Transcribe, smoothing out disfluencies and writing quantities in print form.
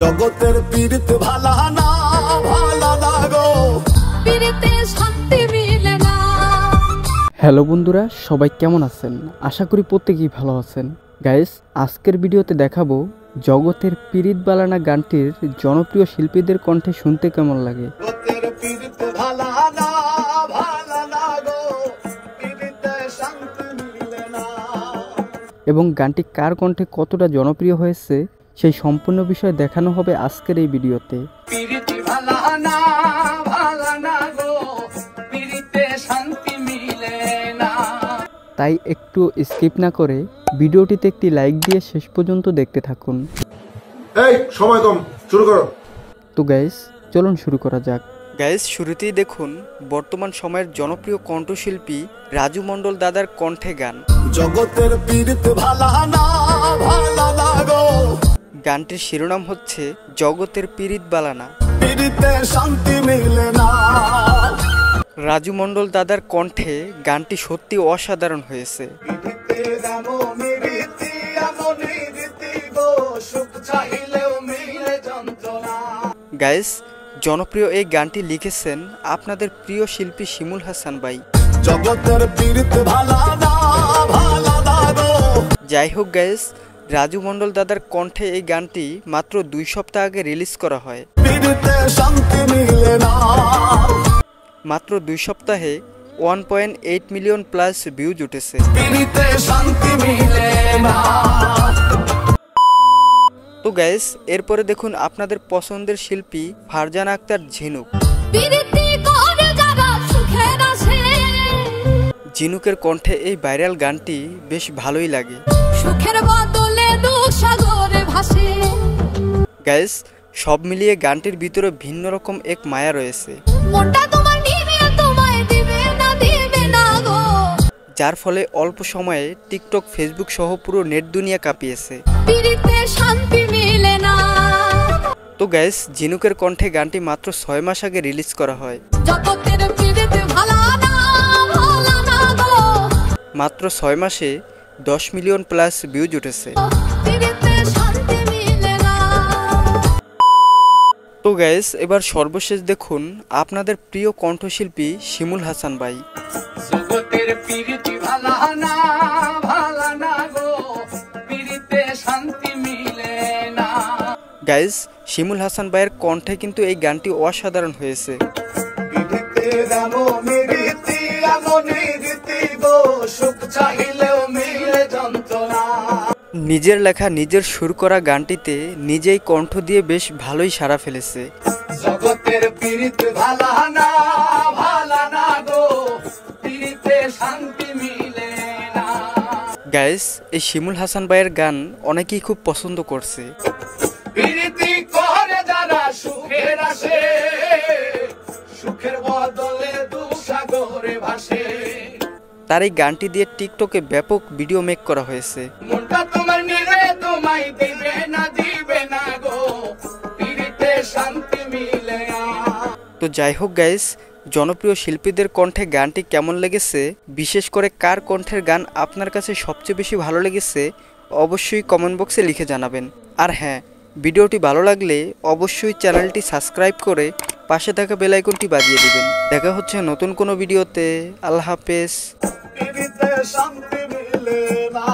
জগতের পীড়িত ভালা না ভালা না গো, পীড়িতে শান্তি মিলে না। হ্যালো বন্ধুরা, সবাই কেমন আছেন? আশা করি প্রত্যেকেই ভালো আছেন। গাইস, আজকের ভিডিওতে দেখাবো জগতের পীড়িত বালানা গানটির জনপ্রিয় শিল্পীদের কণ্ঠে শুনতে কেমন লাগে। জগতের পীড়িত ভালা না ভালা না গো, পীড়িতে শান্তি মিলে না। এবং গানটি কার কণ্ঠে কতটা জনপ্রিয় হয়েছে সেই সম্পূর্ণ বিষয় দেখানো হবে আজকের এই ভিডিওতে। পীড়িত ভালা না ভালা না গো, পীড়িতে শান্তি মিলে না। তাই একটু স্কিপ না করে ভিডিওটিতে একটি লাইক দিয়ে শেষ পর্যন্ত দেখতে থাকুন। এই সময় কম, শুরু করো। তো গাইস, চলুন শুরু করা যাক। গাইস, শুরুতেই দেখুন বর্তমান সময়ের জনপ্রিয় কণ্ঠশিল্পী রাজু মণ্ডল দাদার কণ্ঠে গান। জগতের পীড়িত ভালা না ভালা না গো, গানটির শিরোনাম হচ্ছে জগতের পীড়িত বালানা, পীড়িতে শান্তি মিলে না। রাজু মণ্ডল দাদার কণ্ঠে গানটি সত্যি অসাধারণ হয়েছে। গাইস, জনপ্রিয় এই গানটি লিখেছেন আপনাদের প্রিয় শিল্পী শিমুল হাসান ভাই। জগতের পীড়িত ভালা না ভালা না গো। যাই হোক গাইস, রাজু মণ্ডল দাদার কণ্ঠে এই গানটি মাত্র 2 সপ্তাহ আগে রিলিজ করা হয়। পীড়িতে শান্তি মিলে না। মাত্র 2 সপ্তাহে 1.8 মিলিয়ন প্লাস ভিউজ উঠেছে। পীড়িতে শান্তি মিলে না। তো গাইস, এরপরে দেখুন আপনাদের পছন্দের শিল্পী ফারজানা আক্তার ঝিনুক। ঝিনুকের কণ্ঠে এই ভাইরাল গানটি বেশ ভালোই লাগে। গাইস, সব মিলিয়ে গানটির ভিতরে ভিন্ন রকম এক মায়া রয়েছে, যার ফলে অল্প সময়ে টিকটক, ফেসবুক সহ পুরো নেট দুনিয়া কাঁপিয়েছে। তো গাইস, ঝিনুকের কণ্ঠে গানটি মাত্র 6 মাস আগে রিলিজ করা হয়। মাত্র 6 মাসে 10 মিলিয়ন প্লাস ভিউজ উঠেছে। তো গাইস, এবার সর্বশেষ দেখুন আপনাদের প্রিয় কণ্ঠশিল্পী শিমুল হাসান ভাই। জগতের পীড়িত ভালা না ভালা না গো, পীড়িতে শান্তি মিলে না। গাইস, শিমুল হাসান ভাইয়ের কণ্ঠে কিন্তু এই গানটি অসাধারণ হয়েছে। নিজের লেখা, নিজের সুর করা গানটিতে নিজেই কণ্ঠ দিয়ে বেশ ভালোই সাড়া ফেলেছে। জগতের পীড়িত ভালা না ভালা না গো, পীড়িতে শান্তি মিলে না। গাইস, এই শিমুল হাসান ভাইয়ের গান অনেকেই খুব পছন্দ করছে। পীড়িতি করে যারা সুখের আসে, সুখের বদলে দুঃসাগরে ভাসে। তার এই গানটি দিয়ে টিকটকে ব্যাপক ভিডিও মেক করা হয়েছে। মনটা তোমার নিরে তোমায় দিবে না গো, পীড়িতে শান্তি মিলে না। তো যাই হোক গাইস, জনপ্রিয় শিল্পীদের কণ্ঠে গানটি কেমন লেগেছে, বিশেষ করে কার কণ্ঠের গান আপনার কাছে সবচেয়ে বেশি ভালো লেগেছে, অবশ্যই কমেন্ট বক্সে লিখে জানাবেন। আর হ্যাঁ, ভিডিওটি ভালো লাগলে অবশ্যই চ্যানেলটি সাবস্ক্রাইব করে পাশে থাকা বেল আইকনটি বাজিয়ে দিবেন। দেখা হচ্ছে নতুন কোনো ভিডিওতে। আল্লাহ হাফেজ। পীড়িতে শান্তি মিলে না।